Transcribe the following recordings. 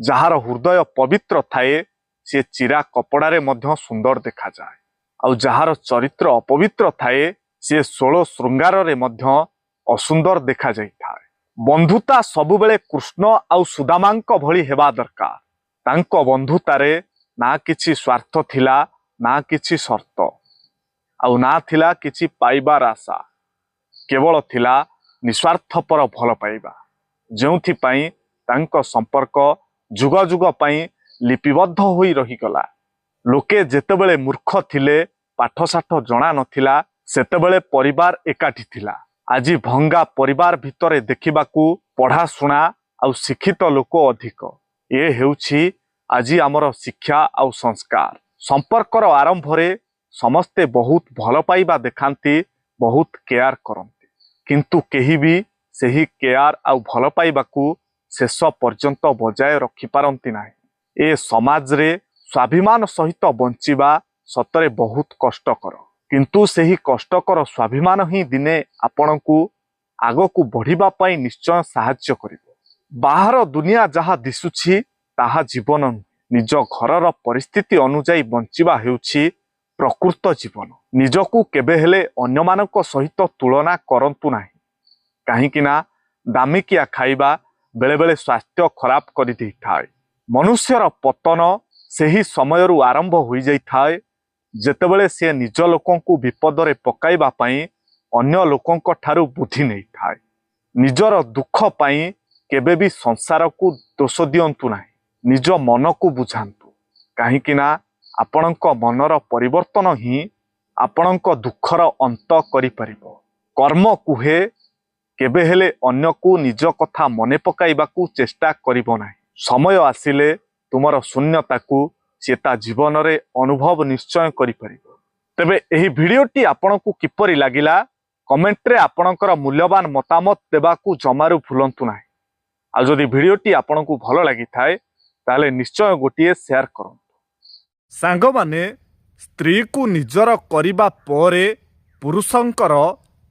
ଯାହାର ହୃଦୟ ପବିତ୍ର ଥାଏ ସେ ଚିରା କପଡ଼ାରେ ମଧ୍ୟ ସୁନ୍ଦର ଦେଖାଯାଏ। ଆଉ ଯାହାର ଚରିତ୍ର ଅପବିତ୍ର ଥାଏ ସେ ଷୋଳ ଶୃଙ୍ଗାରରେ ମଧ୍ୟ ଅସୁନ୍ଦର ଦେଖାଯାଇଥାଏ। ବନ୍ଧୁତା ସବୁବେଳେ କୃଷ୍ଣ ଆଉ ସୁଦାମାଙ୍କ ଭଳି ହେବା ଦରକାର। ତାଙ୍କ ବନ୍ଧୁତାରେ ନା କିଛି ସ୍ୱାର୍ଥ ଥିଲା, ନା କିଛି ସର୍ତ୍ତ, ଆଉ ନା ଥିଲା କିଛି ପାଇବାର ଆଶା। କେବଳ ଥିଲା ନିସ୍ୱାର୍ଥପର ଭଲ ପାଇବା, ଯେଉଁଥିପାଇଁ ତାଙ୍କ ସମ୍ପର୍କ ଯୁଗ ଯୁଗ ପାଇଁ ଲିପିବଦ୍ଧ ହୋଇ ରହିଗଲା। ଲୋକେ ଯେତେବେଳେ ମୂର୍ଖ ଥିଲେ, ପାଠଶାଠ ଜଣା ନଥିଲା, ସେତେବେଳେ ପରିବାର ଏକାଠି ଥିଲା। ଆଜି ଭଙ୍ଗା ପରିବାର ଭିତରେ ଦେଖିବାକୁ ପଢ଼ାଶୁଣା ଆଉ ଶିକ୍ଷିତ ଲୋକ ଅଧିକ। ଏ ହେଉଛି ଆଜି ଆମର ଶିକ୍ଷା ଆଉ ସଂସ୍କାର। ସମ୍ପର୍କର ଆରମ୍ଭରେ ସମସ୍ତେ ବହୁତ ଭଲ ପାଇବା ଦେଖାନ୍ତି, ବହୁତ କେୟାର କରନ୍ତି, କିନ୍ତୁ କେହି ବି ସେହି କେୟାର ଆଉ ଭଲ ପାଇବାକୁ ଶେଷ ପର୍ଯ୍ୟନ୍ତ ବଜାୟ ରଖିପାରନ୍ତି ନାହିଁ। ଏ ସମାଜରେ ସ୍ୱାଭିମାନ ସହିତ ବଞ୍ଚିବା ସତରେ ବହୁତ କଷ୍ଟକର, କିନ୍ତୁ ସେହି କଷ୍ଟକର ସ୍ୱାଭିମାନ ହିଁ ଦିନେ ଆପଣଙ୍କୁ ଆଗକୁ ବଢ଼ିବା ପାଇଁ ନିଶ୍ଚୟ ସାହାଯ୍ୟ କରିବ। ବାହାର ଦୁନିଆ ଯାହା ଦିଶୁଛି ତାହା ଜୀବନ ନୁହେଁ। ନିଜ ଘରର ପରିସ୍ଥିତି ଅନୁଯାୟୀ ବଞ୍ଚିବା ହେଉଛି ପ୍ରକୃତ ଜୀବନ। ନିଜକୁ କେବେ ହେଲେ ଅନ୍ୟମାନଙ୍କ ସହିତ ତୁଳନା କରନ୍ତୁ ନାହିଁ, କାହିଁକି ନା ଦାମିକିଆ ଖାଇବା ବେଳେବେଳେ ସ୍ୱାସ୍ଥ୍ୟ ଖରାପ କରିଦେଇଥାଏ। ମନୁଷ୍ୟର ପତନ ସେହି ସମୟରୁ ଆରମ୍ଭ ହୋଇଯାଇଥାଏ ଯେତେବେଳେ ସେ ନିଜ ଲୋକଙ୍କୁ ବିପଦରେ ପକାଇବା ପାଇଁ ଅନ୍ୟ ଲୋକଙ୍କ ଠାରୁ ବୁଦ୍ଧି ନେଇଥାଏ। ନିଜର ଦୁଃଖ ପାଇଁ କେବେ ବି ସଂସାରକୁ ଦୋଷ ଦିଅନ୍ତୁ ନାହିଁ, ନିଜ ମନକୁ ବୁଝାନ୍ତୁ, କାହିଁକି ନା ଆପଣଙ୍କ ମନର ପରିବର୍ତ୍ତନ ହିଁ ଆପଣଙ୍କ ଦୁଃଖର ଅନ୍ତ କରିପାରିବ। କର୍ମ କୁହେ କେବେ ହେଲେ ଅନ୍ୟକୁ ନିଜ କଥା ମନେ ପକାଇବାକୁ ଚେଷ୍ଟା କରିବ ନାହିଁ। ସମୟ ଆସିଲେ ତୁମର ଶୂନ୍ୟତାକୁ ସେ ତା ଜୀବନରେ ଅନୁଭବ ନିଶ୍ଚୟ କରିପାରିବ। ତେବେ ଏହି ଭିଡ଼ିଓଟି ଆପଣଙ୍କୁ କିପରି ଲାଗିଲା କମେଣ୍ଟରେ ଆପଣଙ୍କର ମୂଲ୍ୟବାନ ମତାମତ ଦେବାକୁ ଜମାରୁ ଭୁଲନ୍ତୁ ନାହିଁ। ଆଉ ଯଦି ଭିଡ଼ିଓଟି ଆପଣଙ୍କୁ ଭଲ ଲାଗିଥାଏ ତାହେଲେ ନିଶ୍ଚୟ ଗୋଟିଏ ସେୟାର କରନ୍ତୁ। ସାଙ୍ଗମାନେ, ସ୍ତ୍ରୀକୁ ନିଜର କରିବା ପରେ ପୁରୁଷଙ୍କର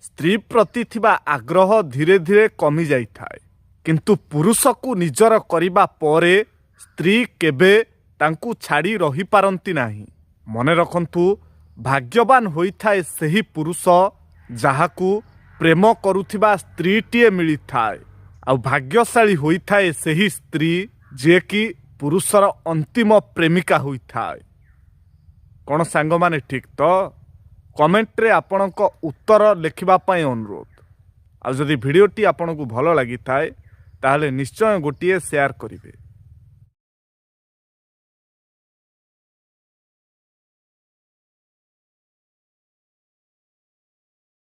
ସ୍ତ୍ରୀ ପ୍ରତି ଥିବା ଆଗ୍ରହ ଧୀରେ ଧୀରେ କମି ଯାଇଥାଏ, କିନ୍ତୁ ପୁରୁଷକୁ ନିଜର କରିବା ପରେ ସ୍ତ୍ରୀ କେବେ ତାଙ୍କୁ ଛାଡ଼ି ରହିପାରନ୍ତି ନାହିଁ। ମନେ ରଖନ୍ତୁ, ଭାଗ୍ୟବାନ ହୋଇଥାଏ ସେହି ପୁରୁଷ ଯାହାକୁ ପ୍ରେମ କରୁଥିବା ସ୍ତ୍ରୀଟିଏ ମିଳିଥାଏ, ଆଉ ଭାଗ୍ୟଶାଳୀ ହୋଇଥାଏ ସେହି ସ୍ତ୍ରୀ ଯିଏକି ପୁରୁଷର ଅନ୍ତିମ ପ୍ରେମିକା ହୋଇଥାଏ। କ'ଣ ସାଙ୍ଗମାନେ ଠିକ୍ ତ? କମେଣ୍ଟରେ ଆପଣଙ୍କ ଉତ୍ତର ଲେଖିବା ପାଇଁ ଅନୁରୋଧ। ଆଉ ଯଦି ଭିଡ଼ିଓଟି ଆପଣଙ୍କୁ ଭଲ ଲାଗିଥାଏ ତାହେଲେ ନିଶ୍ଚୟ ଗୋଟିଏ ସେୟାର କରିବେ।